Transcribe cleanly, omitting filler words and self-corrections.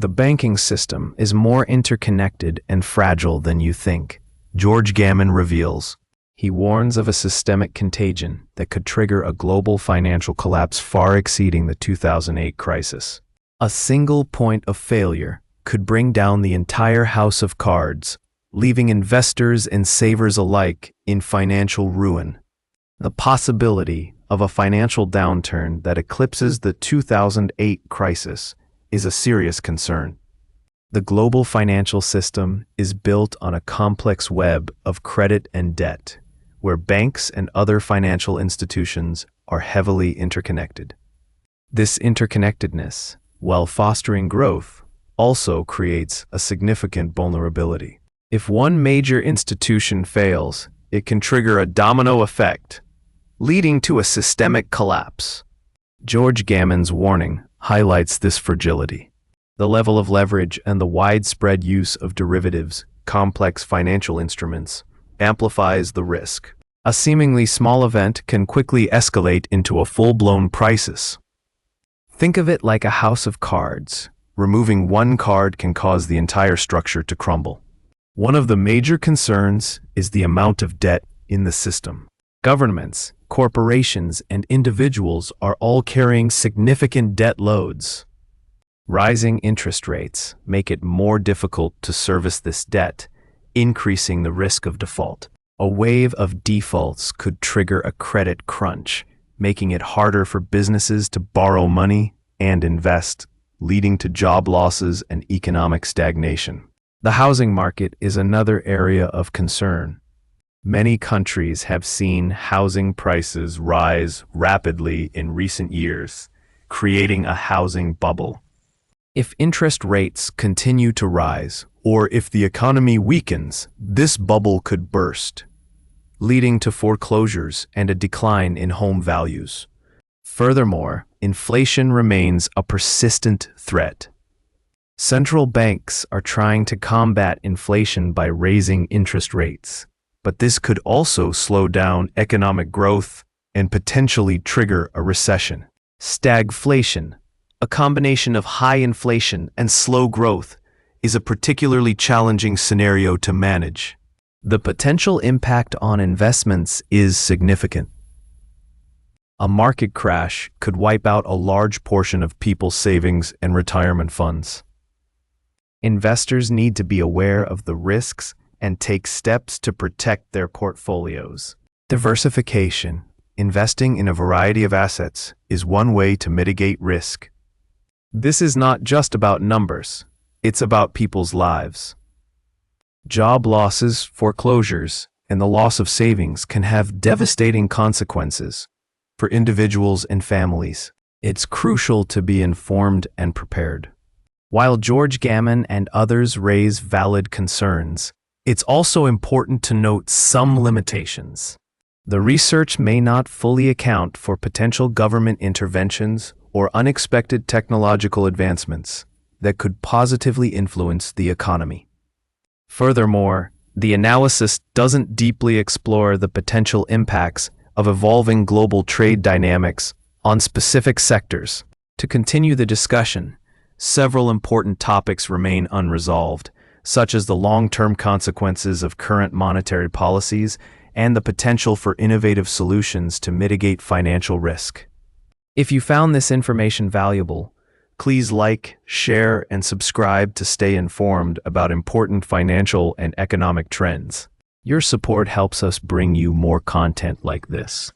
The banking system is more interconnected and fragile than you think, George Gammon reveals. He warns of a systemic contagion that could trigger a global financial collapse far exceeding the 2008 crisis. A single point of failure could bring down the entire house of cards, leaving investors and savers alike in financial ruin. The possibility of a financial downturn that eclipses the 2008 crisis is a serious concern. The global financial system is built on a complex web of credit and debt, where banks and other financial institutions are heavily interconnected. This interconnectedness, while fostering growth, also creates a significant vulnerability. If one major institution fails, it can trigger a domino effect, leading to a systemic collapse. George Gammon's warning highlights this fragility. The level of leverage and the widespread use of derivatives, complex financial instruments, amplifies the risk. A seemingly small event can quickly escalate into a full-blown crisis. Think of it like a house of cards. Removing one card can cause the entire structure to crumble. One of the major concerns is the amount of debt in the system. Governments, corporations, and individuals are all carrying significant debt loads. Rising interest rates make it more difficult to service this debt, increasing the risk of default. A wave of defaults could trigger a credit crunch, making it harder for businesses to borrow money and invest, leading to job losses and economic stagnation. The housing market is another area of concern. Many countries have seen housing prices rise rapidly in recent years, creating a housing bubble. If interest rates continue to rise, or if the economy weakens, this bubble could burst, leading to foreclosures and a decline in home values. Furthermore, inflation remains a persistent threat. Central banks are trying to combat inflation by raising interest rates, but this could also slow down economic growth and potentially trigger a recession. Stagflation, a combination of high inflation and slow growth, is a particularly challenging scenario to manage. The potential impact on investments is significant. A market crash could wipe out a large portion of people's savings and retirement funds. Investors need to be aware of the risks and take steps to protect their portfolios. Diversification, investing in a variety of assets, is one way to mitigate risk. This is not just about numbers, it's about people's lives. Job losses, foreclosures, and the loss of savings can have devastating consequences for individuals and families. It's crucial to be informed and prepared. While George Gammon and others raise valid concerns, it's also important to note some limitations. The research may not fully account for potential government interventions or unexpected technological advancements that could positively influence the economy. Furthermore, the analysis doesn't deeply explore the potential impacts of evolving global trade dynamics on specific sectors. To continue the discussion, several important topics remain unresolved, such as the long-term consequences of current monetary policies and the potential for innovative solutions to mitigate financial risk. If you found this information valuable, please like, share, and subscribe to stay informed about important financial and economic trends. Your support helps us bring you more content like this.